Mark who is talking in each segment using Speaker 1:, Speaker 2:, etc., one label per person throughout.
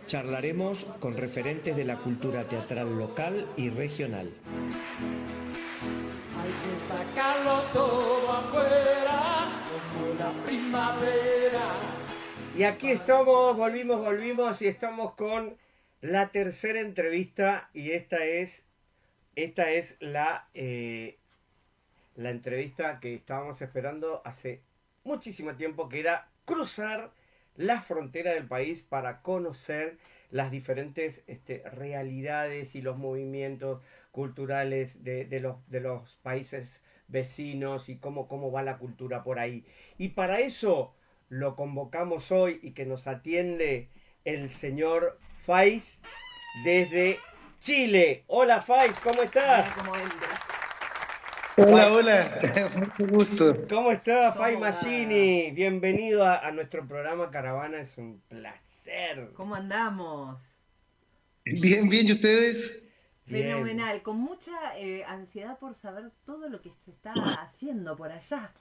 Speaker 1: Charlaremos con referentes de la cultura teatral local y regional.
Speaker 2: Hay que sacarlo todo afuera, como la primavera.
Speaker 3: Y aquí estamos, volvimos y estamos con la tercera entrevista y esta es la entrevista que estábamos esperando hace muchísimo tiempo, que era cruzar la frontera del país para conocer las diferentes realidades y los movimientos culturales de los países vecinos y cómo va la cultura por ahí. Y para eso lo convocamos hoy y que nos atiende el señor Faiz desde Chile. Hola Faiz, ¿cómo estás?
Speaker 4: Hola, hola, mucho gusto.
Speaker 3: ¿Cómo estás, Fai
Speaker 5: ¿Cómo va?
Speaker 3: Machini? Bienvenido a nuestro programa Caravana, es un placer.
Speaker 5: ¿Cómo andamos?
Speaker 4: Bien, bien, ¿y ustedes?
Speaker 3: Bien.
Speaker 5: Fenomenal, con mucha ansiedad por saber todo lo que se está haciendo por allá.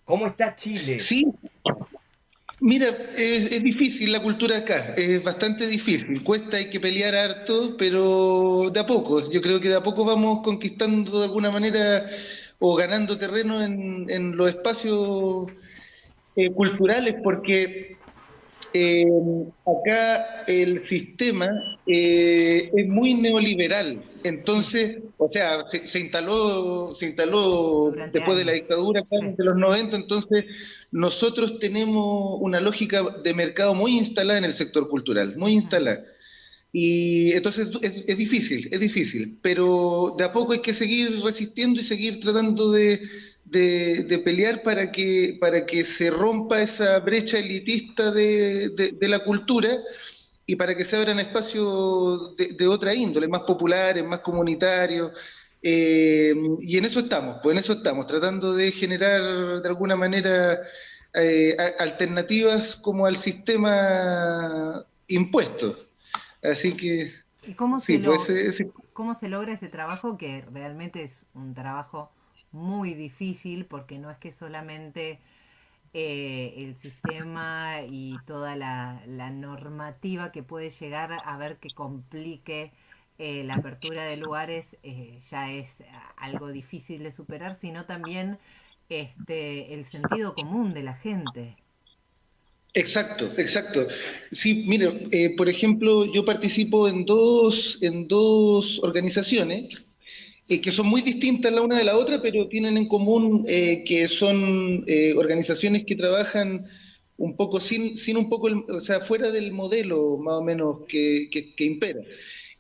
Speaker 3: ¿Cómo está Chile?
Speaker 4: Sí, mira, es difícil la cultura acá, es bastante difícil, cuesta, hay que pelear harto, pero de a poco, yo creo que de a poco vamos conquistando de alguna manera o ganando terreno en los espacios culturales, porque Eh, acá el sistema es muy neoliberal,
Speaker 5: Sí,
Speaker 4: entonces, o sea, se instaló
Speaker 5: durante
Speaker 4: después de la
Speaker 5: años.
Speaker 4: dictadura acá
Speaker 5: Sí.
Speaker 4: de los 90, entonces nosotros tenemos una lógica de mercado muy instalada en el sector cultural, muy
Speaker 5: Ujú.
Speaker 4: instalada. Y entonces es difícil, pero de a poco hay que seguir resistiendo y seguir tratando de pelear para que se rompa esa brecha elitista de la cultura y para que se abran espacios de otra índole, más populares, más comunitarios. Y en eso estamos, pues en eso estamos, tratando de generar de alguna manera alternativas como al sistema impuesto. Así que,
Speaker 5: ¿Y cómo
Speaker 4: sí, pues
Speaker 5: cómo se logra ese trabajo que realmente es un trabajo muy difícil porque no es que solamente el sistema y toda la normativa que puede llegar a ver que complique la apertura de lugares ya es algo difícil de superar, sino también el sentido común de la gente.
Speaker 4: exacto, exacto. Sí, mire, por ejemplo, yo participo en dos organizaciones que son muy distintas la una de la otra, pero tienen en común que son organizaciones que trabajan un poco sin un poco, o sea, fuera del modelo más o menos que impera.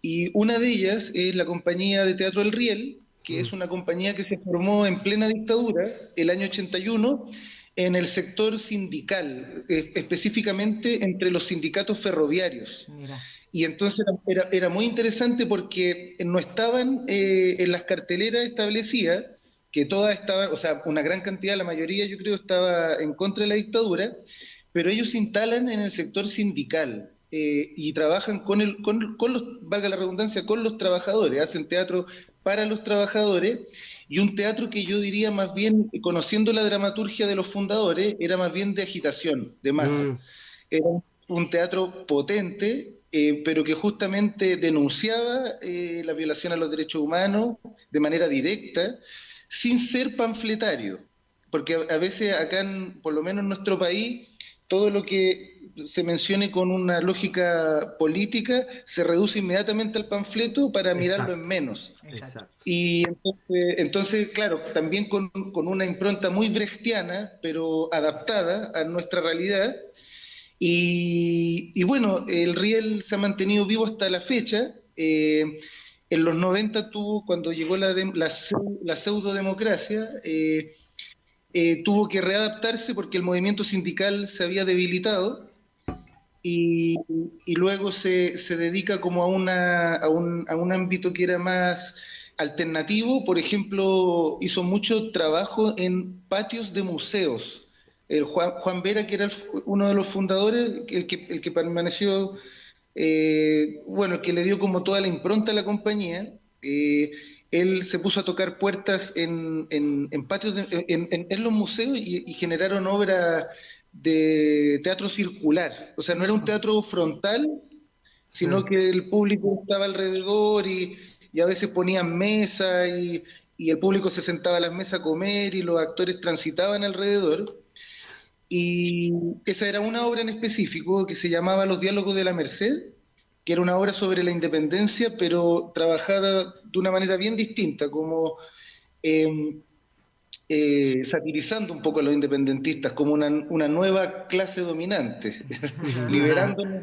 Speaker 4: Y una de ellas es la compañía de Teatro El Riel, que
Speaker 3: Mm.
Speaker 4: es una compañía que se formó en plena dictadura, el año 81, en el sector sindical, específicamente entre los sindicatos ferroviarios.
Speaker 5: Mira,
Speaker 4: Y entonces era muy interesante porque no estaban en las carteleras establecidas, que todas estaban, o sea, una gran cantidad, la mayoría yo creo estaba en contra de la dictadura, pero ellos se instalan en el sector sindical y trabajan con los, valga la redundancia, con los trabajadores, hacen teatro para los trabajadores y un teatro que yo diría más bien, conociendo la dramaturgia de los fundadores, era más bien de agitación, de masa.
Speaker 3: Mm.
Speaker 4: Era un teatro potente, pero que justamente denunciaba la violación a los derechos humanos de manera directa, sin ser panfletario. Porque a veces acá, por lo menos en nuestro país, todo lo que se mencione con una lógica política se reduce inmediatamente al panfleto para mirarlo en
Speaker 3: Exacto,
Speaker 4: menos.
Speaker 5: exacto.
Speaker 3: exacto.
Speaker 4: Y entonces, claro, también con una impronta muy brechtiana, pero adaptada a nuestra realidad, y bueno, el Riel se ha mantenido vivo hasta la fecha. En los 90 tuvo, cuando llegó la pseudodemocracia, tuvo que readaptarse porque el movimiento sindical se había debilitado y, y luego se dedica como a un ámbito que era más alternativo. Por ejemplo, hizo mucho trabajo en patios de museos. El Juan Vera, que era uno de los fundadores, el que permaneció, bueno, el que le dio como toda la impronta a la compañía, él se puso a tocar puertas en patios, en los museos y generaron obras de teatro circular. O sea, no era un teatro frontal, sino que el público estaba alrededor y a veces ponían mesa y el público se sentaba a las mesas a comer y los actores transitaban alrededor. Y esa era una obra en específico que se llamaba Los Diálogos de la Merced, que era una obra sobre la independencia, pero trabajada de una manera bien distinta, como satirizando un poco a los independentistas, como una nueva clase dominante, liberándonos,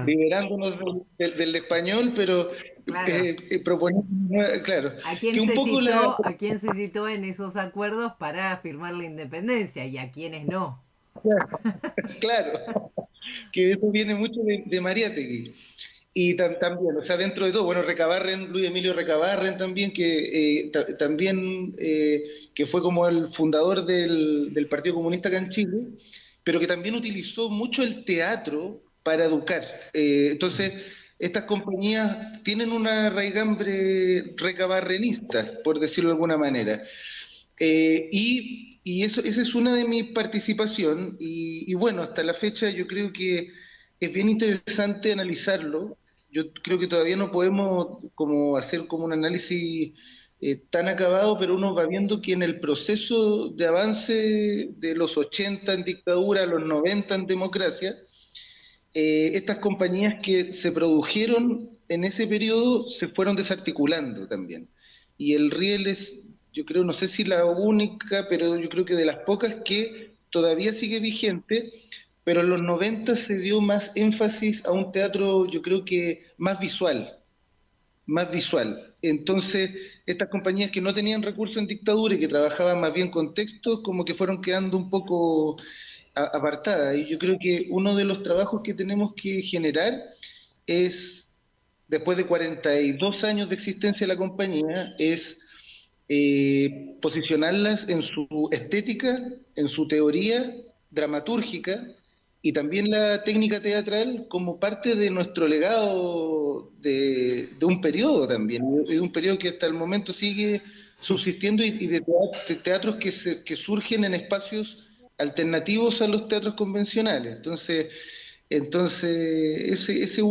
Speaker 4: liberándonos del español, pero
Speaker 5: Claro.
Speaker 4: proponiendo, claro,
Speaker 5: ¿A
Speaker 4: que un poco la...
Speaker 5: a quién se citó en esos acuerdos para firmar la independencia y a quiénes no?
Speaker 4: Claro, que eso viene mucho de Mariátegui. Y también, o sea, dentro de todo, bueno, Recabarren, Luis Emilio Recabarren también, que también que fue como el fundador del Partido Comunista acá en Chile, pero que también utilizó mucho el teatro para educar. Entonces, estas compañías tienen una raigambre recabarrenista, por decirlo de alguna manera. Y eso, esa es una de mis participación y bueno, hasta la fecha yo creo que es bien interesante analizarlo. Yo creo que todavía no podemos como hacer como un análisis tan acabado, pero uno va viendo que en el proceso de avance de los 80 en dictadura, los 90 en democracia, estas compañías que se produjeron en ese periodo se fueron desarticulando también. Y el riel es, yo creo, no sé si la única, pero yo creo que de las pocas que todavía sigue vigente, pero en los 90 se dio más énfasis a un teatro, yo creo que más visual, más visual. Entonces, estas compañías que no tenían recursos en dictadura y que trabajaban más bien con textos, como que fueron quedando un poco apartadas. Y yo creo que uno de los trabajos que tenemos que generar es, después de 42 años de existencia de la compañía, es posicionarlas en su estética, en su teoría dramatúrgica y también la técnica teatral como parte de nuestro legado de un periodo también, de un periodo que hasta el momento sigue subsistiendo y de teatros que surgen en espacios alternativos a los teatros convencionales. Entonces esa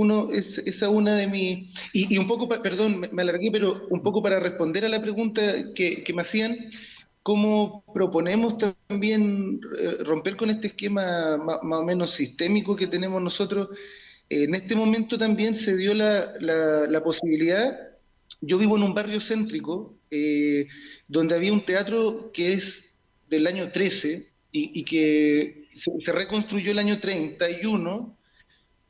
Speaker 4: una de mis... Y un poco, perdón, me alargué, pero un poco para responder a la pregunta que me hacían, ¿cómo proponemos también romper con este esquema más o menos sistémico que tenemos nosotros? En este momento también se dio la posibilidad, yo vivo en un barrio céntrico, donde había un teatro que es del año 13 y que se reconstruyó el año 31,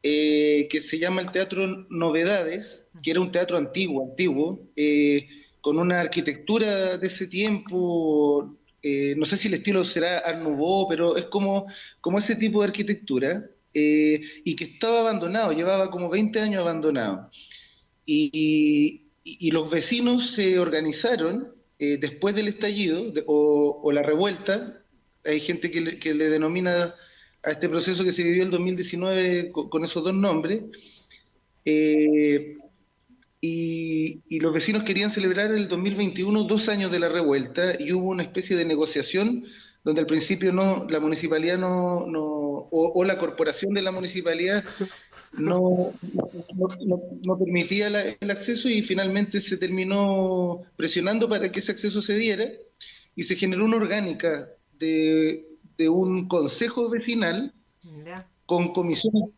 Speaker 4: que se llama el Teatro Novedades, que era un teatro antiguo, con una arquitectura de ese tiempo, no sé si el estilo será Art Nouveau, pero es como ese tipo de arquitectura, y que estaba abandonado, llevaba como 20 años abandonado. Y los vecinos se organizaron después del estallido o la revuelta. Hay gente que le denomina a este proceso que se vivió el 2019 con esos dos nombres, y los vecinos querían celebrar el 2021 2 años de la revuelta y hubo una especie de negociación donde al principio la municipalidad o la corporación de la municipalidad no permitía el acceso y finalmente se terminó presionando para que ese acceso se diera y se generó una orgánica de un consejo vecinal con comisiones,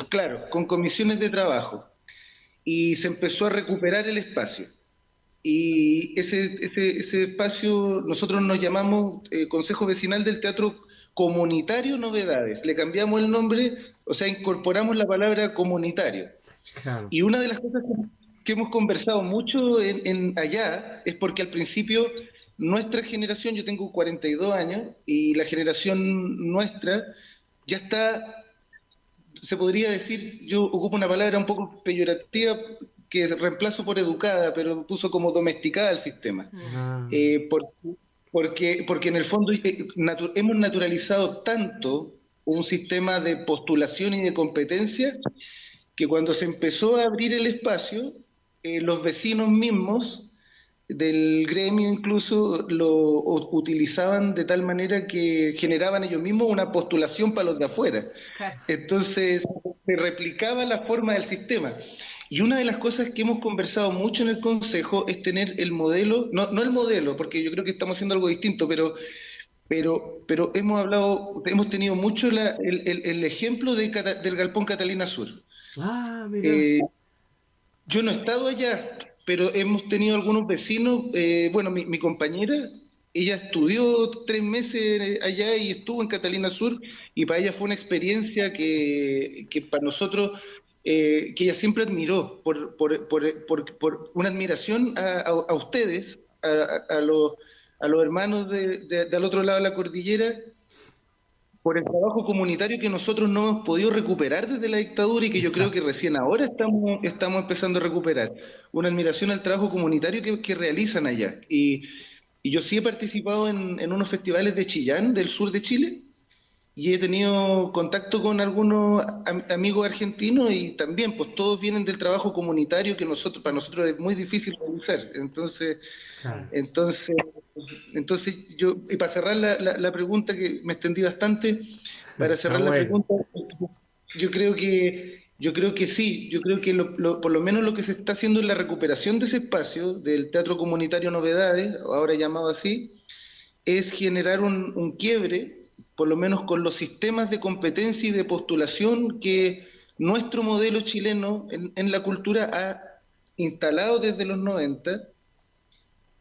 Speaker 4: claro, con comisiones de trabajo y se empezó a recuperar el espacio. Y ese espacio nosotros nos llamamos Consejo Vecinal del Teatro Comunitario Novedades. Le cambiamos el nombre, o sea, incorporamos la palabra comunitario. Claro. Y una de las cosas que hemos conversado mucho allá es porque al principio nuestra generación, yo tengo 42 años, y la generación nuestra ya está, se podría decir, yo ocupo una palabra un poco peyorativa, que reemplazo por educada, pero puso como domesticada al sistema. Porque en el fondo hemos naturalizado tanto un sistema de postulación y de competencia que cuando se empezó a abrir el espacio, los vecinos mismos del gremio incluso utilizaban de tal manera que generaban ellos mismos una postulación para los de afuera.
Speaker 5: Claro.
Speaker 4: Entonces se replicaba la forma del sistema. Y una de las cosas que hemos conversado mucho en el Consejo es tener el modelo, no el modelo, porque yo creo que estamos haciendo algo distinto, pero hemos tenido mucho el ejemplo del Galpón Catalina Sur.
Speaker 3: Ah, mira.
Speaker 4: Yo no he estado allá, pero hemos tenido algunos vecinos, bueno, mi compañera, ella estudió 3 meses allá y estuvo en Catalina Sur, y para ella fue una experiencia que para nosotros, que ella siempre admiró, por una admiración a ustedes, a los hermanos del otro lado de la cordillera, por el trabajo comunitario que nosotros no hemos podido recuperar desde la dictadura y que yo creo que recién ahora estamos empezando a recuperar. Una admiración al trabajo comunitario que realizan allá. Y yo sí he participado en unos festivales de Chillán, del sur de Chile, y he tenido contacto con algunos amigos argentinos, y también pues todos vienen del trabajo comunitario que para nosotros es muy difícil realizar. Entonces yo, y para cerrar la pregunta, que me extendí bastante, para cerrar la pregunta, yo creo que sí, yo creo que por lo menos lo que se está haciendo en la recuperación de ese espacio, del Teatro Comunitario Novedades, ahora llamado así, es generar un quiebre, por lo menos con los sistemas de competencia y de postulación que nuestro modelo chileno en la cultura ha instalado desde los 90,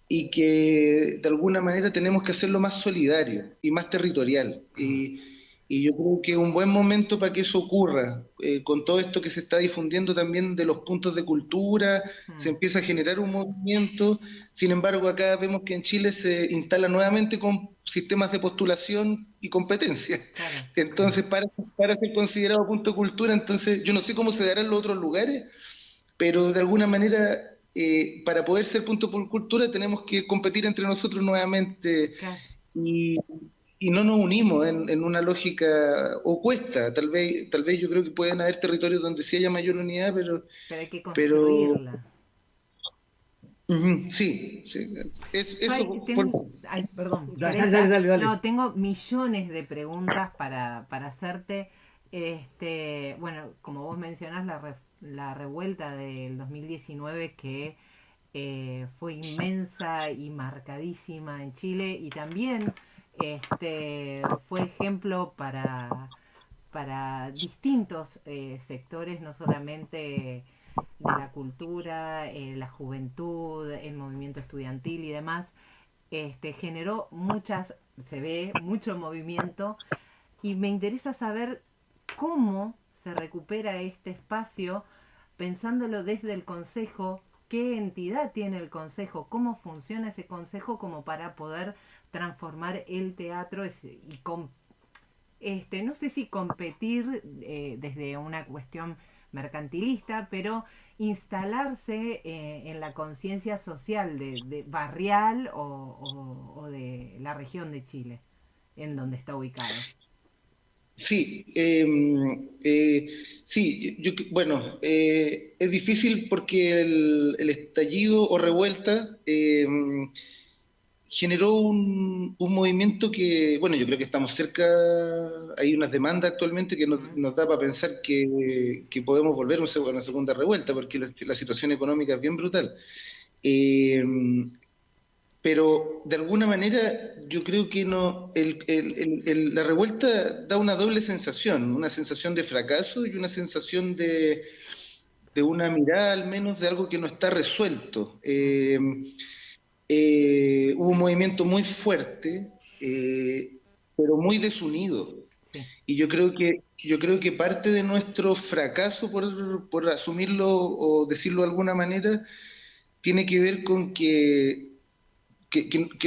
Speaker 4: y que de alguna manera tenemos que hacerlo más solidario y más territorial. Y yo creo que es un buen momento para que eso ocurra, con todo esto que se está difundiendo también de los puntos de cultura, se empieza a generar un movimiento. Sin embargo, acá vemos que en Chile se instala nuevamente con sistemas de postulación y competencia.
Speaker 5: Claro.
Speaker 4: Entonces, para ser considerado punto de cultura, entonces yo no sé cómo se dará en los otros lugares, pero de alguna manera, para poder ser punto de cultura tenemos que competir entre nosotros nuevamente.
Speaker 5: Claro.
Speaker 4: Y no nos unimos en una lógica, o cuesta, tal vez yo creo que pueden haber territorios donde sí haya mayor unidad,
Speaker 5: Pero hay que construirla.
Speaker 4: Sí. Eso.
Speaker 5: Ay, perdón.
Speaker 3: Dale.
Speaker 5: No, tengo millones de preguntas para hacerte. Bueno, como vos mencionás, la revuelta del 2019 que fue inmensa y marcadísima en Chile, y también fue ejemplo para distintos sectores, no solamente de la cultura, la juventud, el movimiento estudiantil y demás. Generó se ve mucho movimiento, y me interesa saber cómo se recupera este espacio, pensándolo desde el Consejo. ¿Qué entidad tiene el Consejo? ¿Cómo funciona ese Consejo como para poder transformar el teatro no sé si competir desde una cuestión mercantilista, pero instalarse en la conciencia social de barrial o de la región de Chile, en donde está ubicado?
Speaker 4: Sí, bueno, es difícil porque el estallido o revuelta generó un movimiento que, bueno, yo creo que estamos cerca. Hay unas demandas actualmente que nos da para pensar que podemos volver a una segunda revuelta, porque la situación económica es bien brutal. Pero de alguna manera yo creo que no, la revuelta da una doble sensación, una sensación de fracaso y una sensación de una mirada al menos de algo que no está resuelto. Hubo un movimiento muy fuerte, pero muy desunido.
Speaker 5: Sí.
Speaker 4: Y yo creo que parte de nuestro fracaso, por asumirlo o decirlo de alguna manera, tiene que ver con que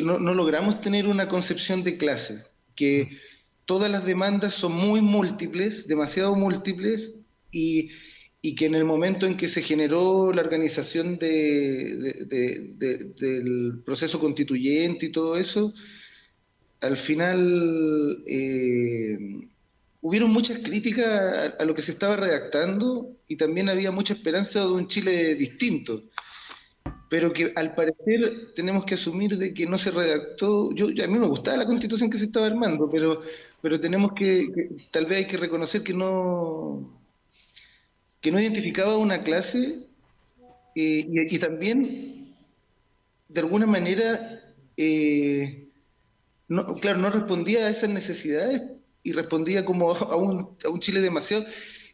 Speaker 4: no logramos tener una concepción de clase, que todas las demandas son muy múltiples, demasiado múltiples, y que en el momento en que se generó la organización del proceso constituyente y todo eso, al final hubieron muchas críticas a lo que se estaba redactando, y también había mucha esperanza de un Chile distinto. pero que al parecer tenemos que asumir de que no se redactó. A mí me gustaba la Constitución que se estaba armando, pero tenemos tal vez hay que reconocer que no identificaba una clase, y también de alguna manera, no, claro, no respondía a esas necesidades y respondía como a un Chile demasiado,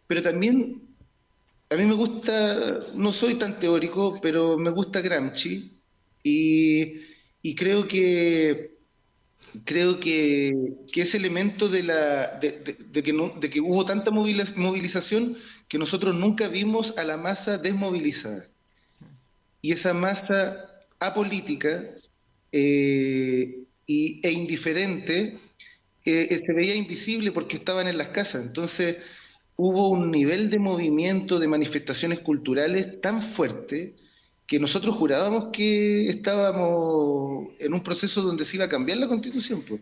Speaker 4: pero también a mí me gusta, no soy tan teórico, pero me gusta Gramsci, y creo que ese elemento de que hubo tanta movilización que nosotros nunca vimos a la masa desmovilizada. Y esa masa apolítica, e indiferente, se veía invisible porque estaban en las casas. Entonces hubo un nivel de movimiento, de manifestaciones culturales tan fuerte que nosotros jurábamos que estábamos en un proceso donde se iba a cambiar la Constitución, pues.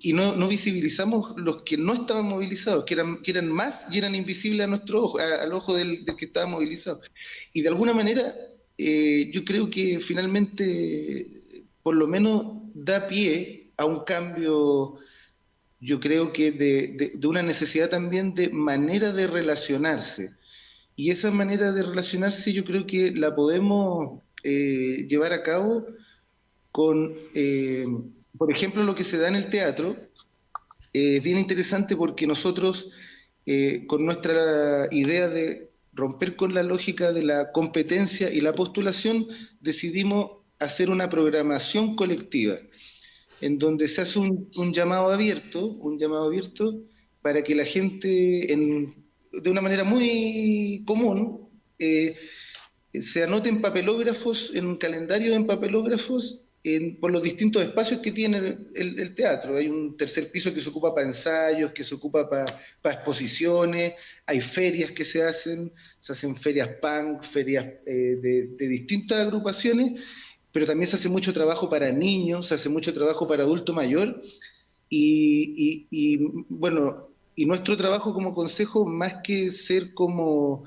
Speaker 4: Y no visibilizamos los que no estaban movilizados, que eran más y eran invisibles a nuestro ojo, al ojo del que estaba movilizado. Y de alguna manera, yo creo que finalmente, por lo menos, da pie a un cambio, yo creo que de una necesidad también de manera de relacionarse. Y esa manera de relacionarse yo creo que la podemos llevar a cabo con, por ejemplo, lo que se da en el teatro. Es bien interesante porque nosotros, con nuestra idea de romper con la lógica de la competencia y la postulación, decidimos hacer una programación colectiva, en donde se hace un llamado abierto para que la gente, de una manera muy común, se anote en papelógrafos, en un calendario en papelógrafos, por los distintos espacios que tiene el teatro. Hay un tercer piso que se ocupa para ensayos, que se ocupa para exposiciones, hay ferias que se hacen ferias punk, ferias de distintas agrupaciones, pero también se hace mucho trabajo para niños, se hace mucho trabajo para adulto mayor, y bueno, y nuestro trabajo como consejo, más que ser como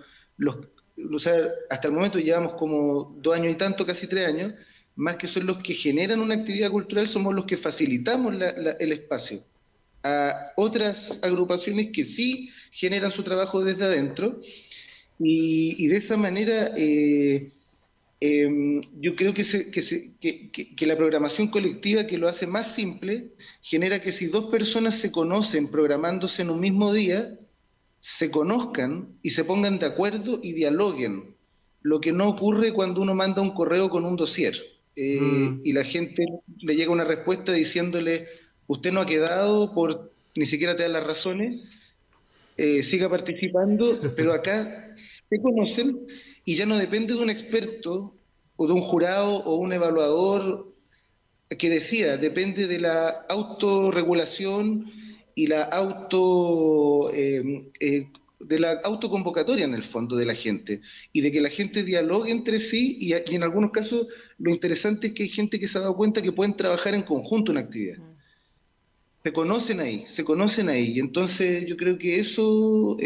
Speaker 4: o sea, hasta el momento llevamos como 2 años y tanto, casi 3 años, más que son los que generan una actividad cultural, somos los que facilitamos el espacio a otras agrupaciones que sí generan su trabajo desde adentro, y de esa manera yo creo que la programación colectiva, que lo hace más simple, genera que si 2 personas se conocen programándose en un mismo día, se conozcan y se pongan de acuerdo y dialoguen, lo que no ocurre cuando uno manda un correo con un dossier, y la gente le llega una respuesta diciéndole: usted no ha quedado, ni siquiera te da las razones, siga participando. Pero acá se conocen y ya no depende de un experto o de un jurado o un evaluador que decida, depende de la autorregulación y de la autoconvocatoria, en el fondo, de la gente, y de que la gente dialogue entre sí, y en algunos casos lo interesante es que hay gente que se ha dado cuenta que pueden trabajar en conjunto en actividad. Se conocen ahí, y entonces yo creo que eso,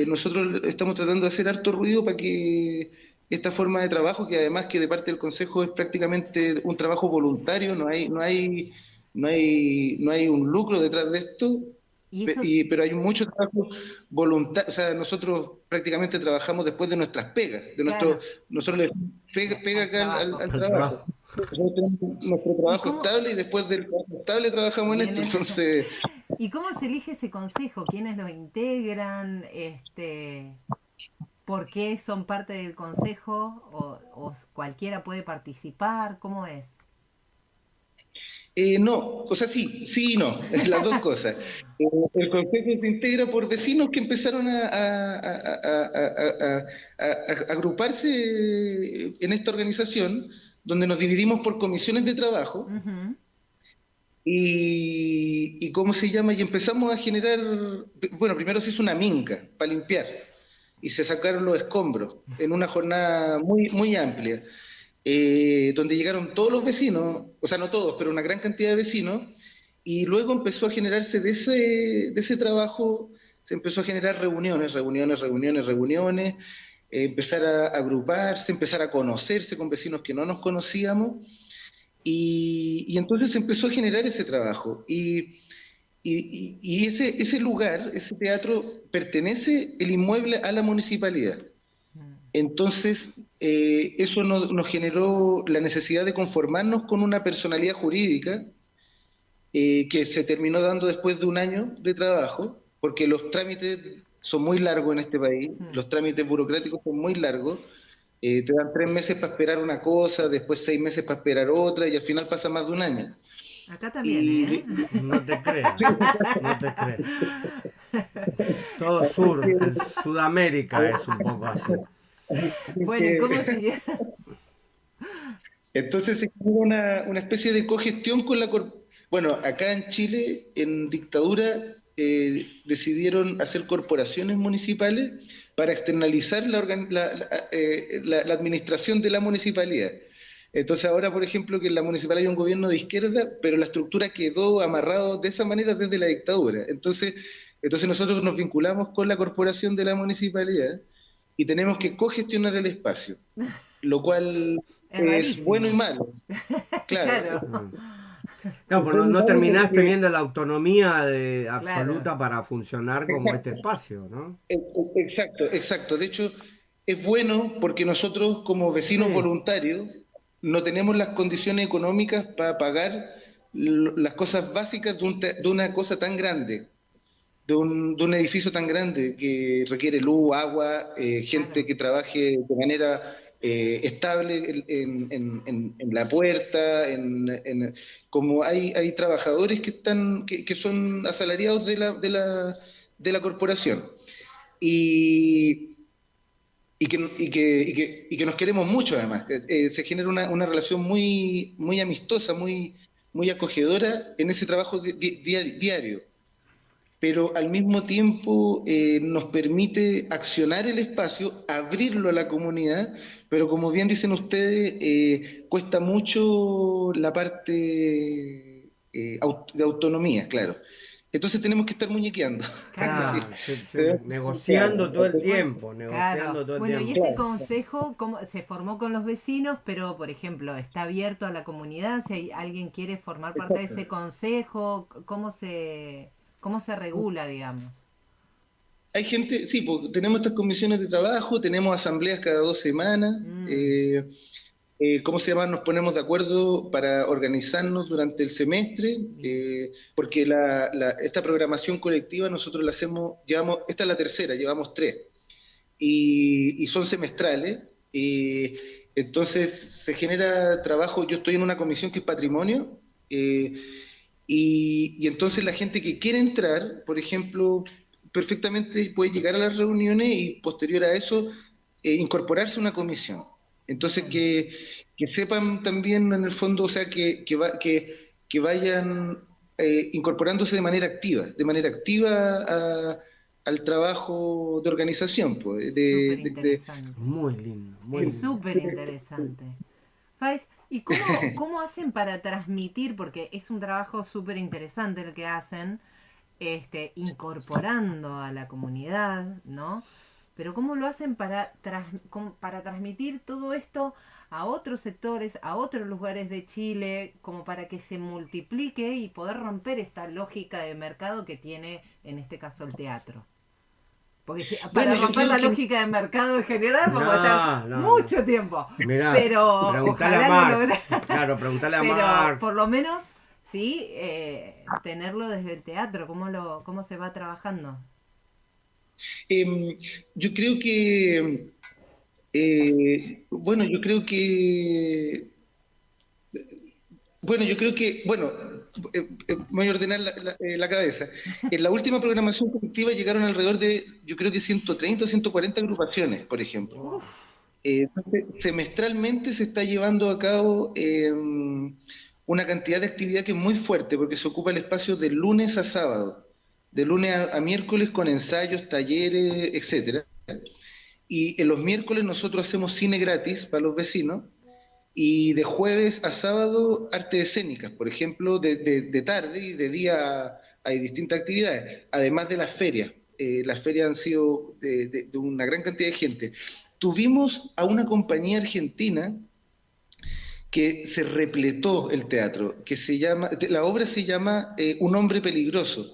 Speaker 4: nosotros estamos tratando de hacer harto ruido para que esta forma de trabajo, que además que de parte del Consejo es prácticamente un trabajo voluntario, no hay un lucro detrás de esto, pero hay mucho trabajo voluntario. O sea, nosotros prácticamente trabajamos después de nuestras pegas,
Speaker 5: Claro.
Speaker 4: nosotros le pega acá al trabajo. Nosotros tenemos nuestro trabajo estable, y después del trabajo estable trabajamos en esto. Entonces,
Speaker 5: ¿Y cómo se elige ese consejo? ¿Quiénes lo integran? ¿Por qué son parte del consejo? ¿O cualquiera puede participar? ¿Cómo es?
Speaker 4: no, o sea, sí y no, las dos cosas. El consejo se integra por vecinos que empezaron a agruparse en esta organización, donde nos dividimos por comisiones de trabajo.
Speaker 5: Ujú.
Speaker 4: Y ¿cómo se llama? Y empezamos a generar, bueno, primero se hizo una minga para limpiar, y se sacaron los escombros en una jornada muy, muy amplia, donde llegaron todos los vecinos, o sea, no todos, pero una gran cantidad de vecinos, y luego empezó a generarse de ese trabajo, se empezó a generar reuniones, empezar a agruparse, empezar a conocerse con vecinos que no nos conocíamos, y entonces se empezó a generar ese trabajo. Y ese lugar, ese teatro, pertenece el inmueble a la municipalidad. Entonces, eso nos generó la necesidad de conformarnos con una personalidad jurídica que se terminó dando después de un año de trabajo, porque los trámites son muy largos en este país, los trámites burocráticos son muy largos, te dan 3 meses para esperar una cosa, después 6 meses para esperar otra, y al final pasa más de un año.
Speaker 5: Acá también, ¿eh?
Speaker 3: No te creas, no te creas. Todo Sudamérica es un poco así.
Speaker 5: Bueno, ¿y cómo siguieron?
Speaker 4: Entonces se genera una especie de cogestión con la Bueno, acá en Chile, en dictadura, decidieron hacer corporaciones municipales para externalizar la administración de la municipalidad. Entonces ahora, por ejemplo, que en la municipalidad hay un gobierno de izquierda, pero la estructura quedó amarrada de esa manera desde la dictadura. Entonces nosotros nos vinculamos con la corporación de la municipalidad y tenemos que cogestionar el espacio, lo cual es bueno y malo. Claro.
Speaker 5: Claro.
Speaker 3: No, pues no terminás teniendo la autonomía absoluta para funcionar como este espacio, ¿no?
Speaker 4: Exacto. De hecho, es bueno porque nosotros como vecinos voluntarios no tenemos las condiciones económicas para pagar las cosas básicas de una cosa tan grande, de un edificio tan grande que requiere luz, agua, gente que trabaje de manera estable en la puerta, como hay trabajadores que son asalariados de la corporación y que nos queremos mucho además. Se genera una relación muy amistosa, muy acogedora en ese trabajo diario, pero al mismo tiempo nos permite accionar el espacio, abrirlo a la comunidad, pero como bien dicen ustedes, cuesta mucho la parte de autonomía, claro. Entonces tenemos que estar muñequeando.
Speaker 3: Claro, negociando todo el tiempo,
Speaker 5: Bueno, y ese consejo se formó con los vecinos, pero por ejemplo, ¿está abierto a la comunidad? Si alguien quiere formar parte de ese consejo, ¿cómo se regula, digamos?
Speaker 4: Hay gente, sí, pues, tenemos estas comisiones de trabajo, tenemos asambleas cada 2 semanas. ¿Cómo se llama? Nos ponemos de acuerdo para organizarnos durante el semestre, porque esta programación colectiva nosotros la hacemos, esta es la tercera, llevamos 3, y son semestrales. Entonces se genera trabajo. Yo estoy en una comisión que es patrimonio, y entonces la gente que quiere entrar, por ejemplo, perfectamente puede llegar a las reuniones y posterior a eso incorporarse a una comisión. Entonces que sepan también en el fondo, o sea, que vayan incorporándose de manera activa al trabajo de organización. Pues,
Speaker 5: súper interesante.
Speaker 3: Muy lindo.
Speaker 5: Es súper interesante. Faiz, ¿y cómo hacen para transmitir? Porque es un trabajo súper interesante el que hacen, incorporando a la comunidad, ¿no? Pero ¿cómo lo hacen para transmitir todo esto a otros sectores, a otros lugares de Chile, como para que se multiplique y poder romper esta lógica de mercado que tiene, en este caso, el teatro? Porque para romper la lógica de mercado en general vamos a estar mucho tiempo.
Speaker 3: Mirá,
Speaker 5: pero ojalá no lograr.
Speaker 3: Claro, preguntale a Marx.
Speaker 5: Pero por lo menos, sí, tenerlo desde el teatro, ¿cómo se va trabajando?
Speaker 4: Yo creo que voy a ordenar la cabeza. En la última programación colectiva llegaron alrededor de, yo creo que 130 o 140 agrupaciones, por ejemplo. Entonces, semestralmente se está llevando a cabo una cantidad de actividad que es muy fuerte, porque se ocupa el espacio de lunes a sábado, de lunes a miércoles, con ensayos, talleres, etcétera. Y en los miércoles nosotros hacemos cine gratis para los vecinos, y de jueves a sábado artes escénicas, por ejemplo, de tarde y de día hay distintas actividades, además de las ferias. Las ferias han sido de una gran cantidad de gente. tuvimos a una compañía argentina que se repletó el teatro, la obra se llama Un hombre peligroso.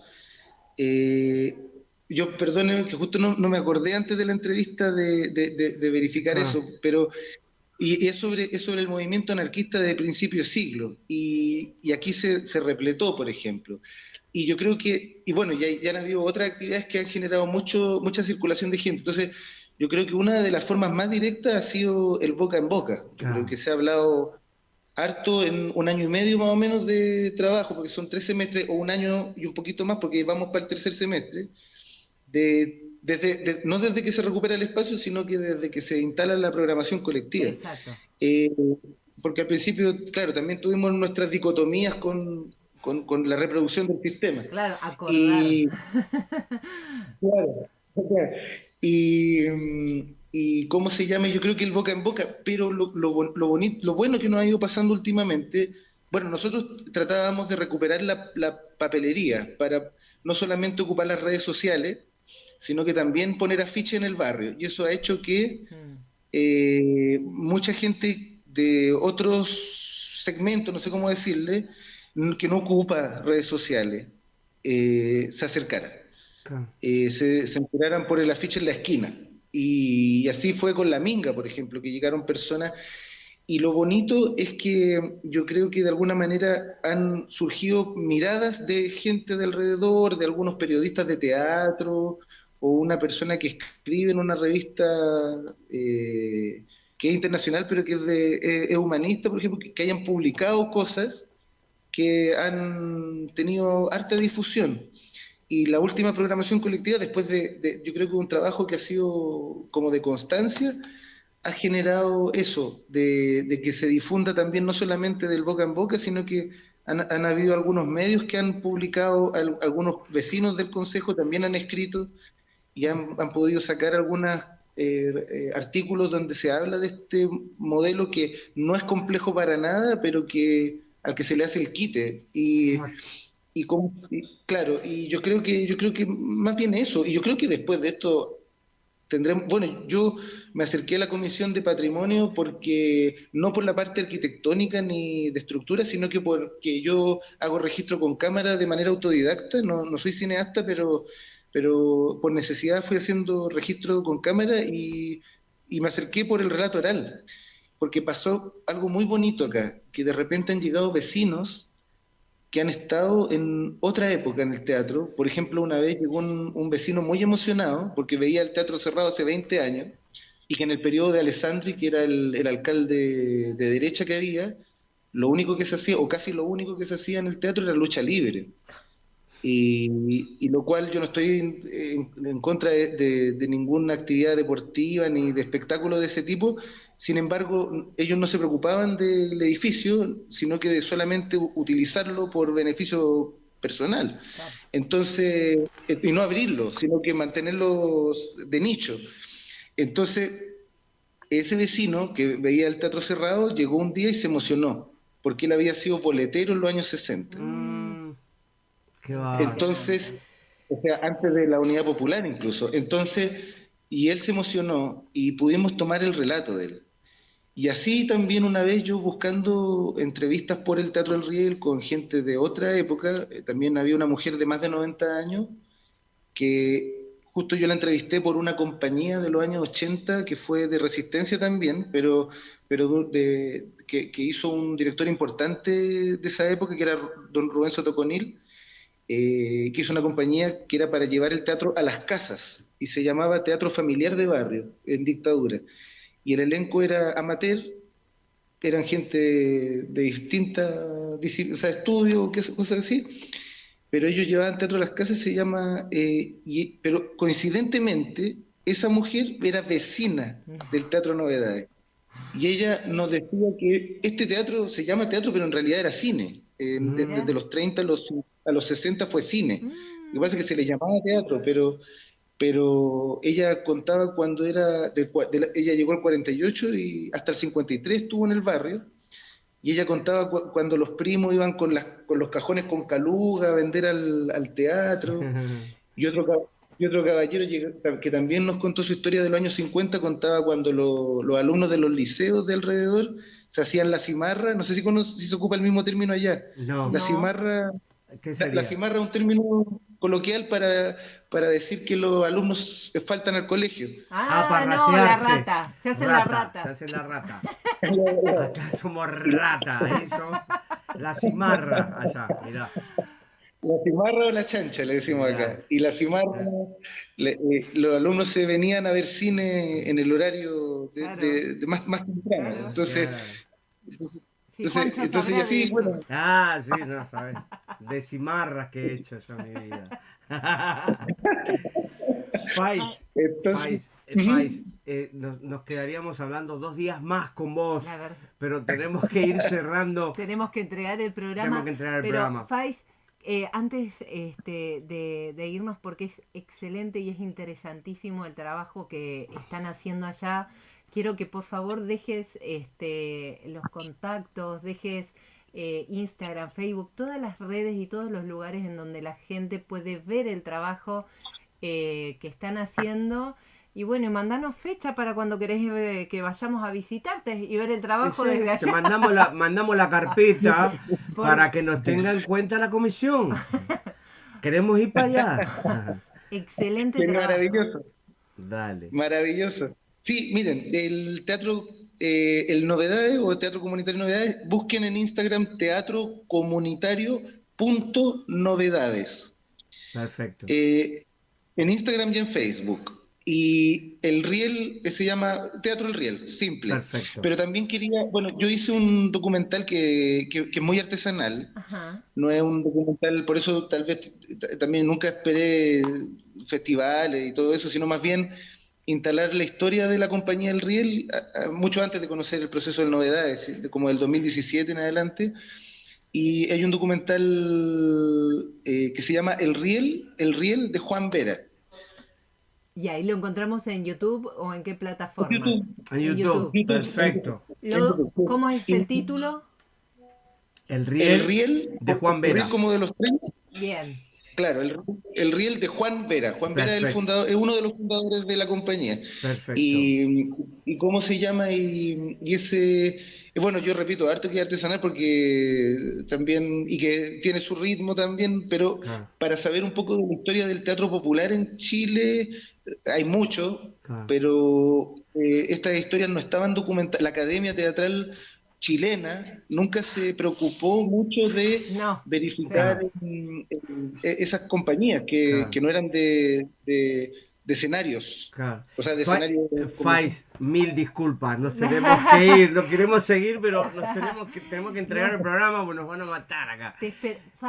Speaker 4: Yo, perdónenme que justo no me acordé antes de la entrevista de verificar eso, pero y es sobre el movimiento anarquista de principio de siglo, y aquí se repletó, por ejemplo. Y yo creo que, y bueno, ya han habido otras actividades que han generado mucha circulación de gente. Entonces, yo creo que una de las formas más directas ha sido el boca en boca. Yo creo que se ha hablado harto en 1 año y medio más o menos de trabajo, porque son 3 semestres, o 1 año y un poquito más, porque vamos para el tercer semestre, no desde que se recupera el espacio, sino que desde que se instala la programación colectiva.
Speaker 5: Exacto.
Speaker 4: Porque al principio, claro, también tuvimos nuestras dicotomías con la reproducción del sistema.
Speaker 5: Claro, acordar.
Speaker 4: Claro. Y ¿cómo se llama? Yo creo que el boca en boca, pero lo bueno que nos ha ido pasando últimamente, bueno, nosotros tratábamos de recuperar la papelería para no solamente ocupar las redes sociales, sino que también poner afiche en el barrio. Y eso ha hecho que mucha gente de otros segmentos, no sé cómo decirle, que no ocupa redes sociales, se acercara. Se enteraran por el afiche en la esquina. Y así fue con la Minga, por ejemplo, que llegaron personas. Y lo bonito es que yo creo que de alguna manera han surgido miradas de gente de alrededor, de algunos periodistas de teatro, o una persona que escribe en una revista que es internacional, pero que es humanista, por ejemplo, que hayan publicado cosas que han tenido harta difusión. Y la última programación colectiva, después yo creo que un trabajo que ha sido como de constancia, ha generado eso, de que se difunda también no solamente del boca en boca, sino que han habido algunos medios que han publicado, algunos vecinos del Consejo también han escrito y han podido sacar algunos artículos donde se habla de este modelo que no es complejo para nada, pero al que se le hace el quite. Claro, y yo creo que más bien eso, y yo creo que después de esto tendremos, bueno, yo me acerqué a la Comisión de Patrimonio porque no por la parte arquitectónica ni de estructura, sino que porque yo hago registro con cámara de manera autodidacta, no soy cineasta, pero por necesidad fui haciendo registro con cámara y me acerqué por el relato oral, porque pasó algo muy bonito acá, que de repente han llegado vecinos que han estado en otra época en el teatro. Por ejemplo, una vez llegó un vecino muy emocionado porque veía el teatro cerrado hace 20 años y que en el periodo de Alessandri, que era el alcalde de derecha que había, lo único que se hacía, o casi lo único que se hacía en el teatro era lucha libre. Y lo cual yo no estoy en contra de ninguna actividad deportiva ni de espectáculo de ese tipo. Sin embargo, ellos no se preocupaban del edificio, sino que de solamente utilizarlo por beneficio personal. Entonces, y no abrirlo, sino que mantenerlos de nicho. Entonces, ese vecino que veía el teatro cerrado llegó un día y se emocionó, porque él había sido boletero en los años 60. Entonces, o sea, antes de la Unidad Popular incluso. Entonces, y él se emocionó y pudimos tomar el relato de él. Y así también una vez yo buscando entrevistas por el Teatro del Riel con gente de otra época, también había una mujer de más de 90 años que justo yo la entrevisté por una compañía de los años 80 que fue de Resistencia también, pero que hizo un director importante de esa época, que era don Rubén Sotoconil, que hizo una compañía que era para llevar el teatro a las casas y se llamaba Teatro Familiar de Barrio en dictadura. Y el elenco era amateur, eran gente de distintas disciplinas, o sea, estudios, cosas así, pero ellos llevaban teatro a las casas, pero coincidentemente esa mujer era vecina del Teatro Novedades. Y ella nos decía que este teatro se llama teatro, pero en realidad era cine. Desde los 30 a los 60 fue cine. Lo que pasa es que se le llamaba teatro, pero ella contaba cuando ella llegó al 48 y hasta el 53 estuvo en el barrio, y ella contaba cuando los primos iban con los cajones con caluga a vender al teatro, y Y otro caballero que también nos contó su historia de los años 50, contaba cuando los alumnos de los liceos de alrededor se hacían la cimarra, no sé si se ocupa el mismo término allá.
Speaker 3: No.
Speaker 4: La
Speaker 5: No.
Speaker 4: cimarra,
Speaker 3: ¿Qué
Speaker 4: la
Speaker 3: sería?
Speaker 4: cimarra es un término coloquial para decir que los alumnos faltan al colegio.
Speaker 3: para
Speaker 5: No, la
Speaker 3: ratearse.
Speaker 5: rata. Se hace la rata.
Speaker 3: Se hace la rata. Acá somos rata, ahí son la cimarra allá, mirá.
Speaker 4: La cimarra o la chancha, le decimos
Speaker 3: Claro.
Speaker 4: acá. Y la cimarra, los alumnos se venían a ver cine en el horario
Speaker 5: Claro.
Speaker 4: de más temprano.
Speaker 5: Claro.
Speaker 4: Entonces,
Speaker 3: Claro.
Speaker 5: Sí, Juancho
Speaker 4: entonces
Speaker 5: sabrá
Speaker 4: así,
Speaker 5: de eso.
Speaker 4: bueno,
Speaker 3: Sí, no sabes. De cimarras que he hecho yo en mi vida. Faiz,
Speaker 4: entonces,
Speaker 3: Faiz, nos quedaríamos hablando 2 días más con vos,
Speaker 5: A ver,
Speaker 3: pero tenemos que ir cerrando.
Speaker 5: tenemos que entregar el programa.
Speaker 3: Tenemos que entregar el
Speaker 5: pero,
Speaker 3: programa.
Speaker 5: Faiz, antes de irnos, porque es excelente y es interesantísimo el trabajo que están haciendo allá, quiero que por favor dejes los contactos, dejes Instagram, Facebook, todas las redes y todos los lugares en donde la gente puede ver el trabajo que están haciendo. Y bueno, y mandanos fecha para cuando querés que vayamos a visitarte y ver el trabajo
Speaker 3: Sí,
Speaker 5: desde
Speaker 3: te
Speaker 5: allá.
Speaker 3: mandamos la carpeta
Speaker 5: Por-
Speaker 3: para que nos tenga en cuenta la comisión. Queremos ir para allá.
Speaker 5: Excelente
Speaker 4: qué
Speaker 5: trabajo.
Speaker 4: maravilloso,
Speaker 3: Dale.
Speaker 4: maravilloso. Sí, miren, el teatro, el Novedades o Teatro Comunitario Novedades, busquen en Instagram teatrocomunitario.novedades.
Speaker 3: Perfecto.
Speaker 4: En Instagram y en Facebook. Y el Riel se llama Teatro El Riel, simple.
Speaker 3: Perfecto.
Speaker 4: Pero también quería, bueno, yo hice un documental que es muy artesanal,
Speaker 5: Ajá.
Speaker 4: no es un documental, por eso tal vez también nunca esperé festivales y todo eso, sino más bien instalar la historia de la compañía El Riel mucho antes de conocer el proceso de Novedades, ¿sí? Como del 2017 en adelante. Y hay un documental que se llama El Riel de Juan Vera.
Speaker 5: Y ahí lo encontramos en YouTube o en qué plataforma.
Speaker 4: YouTube.
Speaker 3: En YouTube. Perfecto.
Speaker 5: ¿Cómo es el título?
Speaker 3: El
Speaker 4: El
Speaker 3: riel
Speaker 4: Riel
Speaker 3: de Juan
Speaker 4: el
Speaker 3: Vera.
Speaker 4: Riel como de los tres.
Speaker 5: Bien.
Speaker 4: Claro, el Riel de Juan Vera. Juan Vera es el
Speaker 3: Perfecto.
Speaker 4: fundador, es uno de los fundadores de la compañía.
Speaker 3: Perfecto.
Speaker 4: Y cómo se llama, y ese, bueno, yo repito, harto que es artesanal porque también, y que tiene su ritmo también, pero
Speaker 3: Claro.
Speaker 4: para saber un poco de la historia del teatro popular en Chile, hay mucho,
Speaker 3: Claro.
Speaker 4: pero estas historias no estaban documentadas. La Academia Teatral Chilena nunca se preocupó mucho de
Speaker 5: No.
Speaker 4: verificar esas compañías
Speaker 3: Claro.
Speaker 4: que no eran de escenarios,
Speaker 3: Claro.
Speaker 4: o sea, de escenarios.
Speaker 3: Faiz, 1000 disculpas, nos tenemos que ir, no queremos seguir, pero tenemos que entregar el programa porque nos van a matar acá.
Speaker 5: Faiz,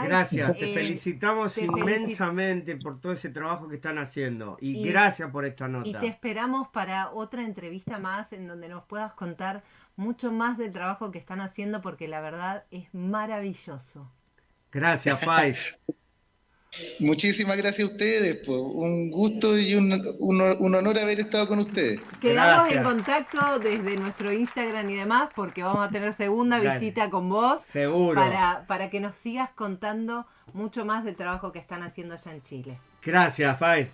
Speaker 3: Gracias, te felicitamos
Speaker 5: te
Speaker 3: inmensamente por todo ese trabajo que están haciendo y
Speaker 5: Y-
Speaker 3: gracias por esta
Speaker 5: Y
Speaker 3: nota.
Speaker 5: te esperamos para otra entrevista más en donde nos puedas contar mucho más del trabajo que están haciendo porque la verdad es maravilloso.
Speaker 3: Gracias, Faiz.
Speaker 4: Muchísimas gracias a ustedes, pues, un gusto y un honor haber estado con ustedes.
Speaker 5: Quedamos
Speaker 3: Gracias.
Speaker 5: en contacto desde nuestro Instagram y demás porque vamos a tener segunda
Speaker 3: Dale.
Speaker 5: visita con vos
Speaker 3: Seguro.
Speaker 5: para que nos sigas contando mucho más del trabajo que están haciendo allá en Chile.
Speaker 3: Gracias, Faiz.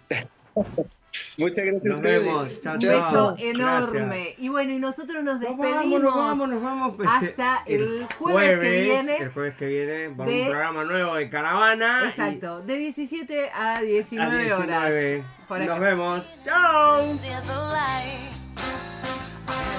Speaker 4: Muchas gracias a
Speaker 3: Nos
Speaker 4: ustedes.
Speaker 3: vemos. Chao,
Speaker 5: Un
Speaker 3: chao.
Speaker 5: beso enorme.
Speaker 3: Gracias.
Speaker 5: Y bueno, y nosotros nos
Speaker 3: Nos
Speaker 5: despedimos.
Speaker 3: nos vamos.
Speaker 5: Hasta el jueves que viene.
Speaker 3: El jueves que viene, por
Speaker 5: de-
Speaker 3: un programa nuevo de Caravana.
Speaker 5: Exacto, de 17 a
Speaker 3: A
Speaker 5: 19
Speaker 3: 19.
Speaker 5: horas. Por acá.
Speaker 3: Nos vemos. Chao.
Speaker 6: See the light.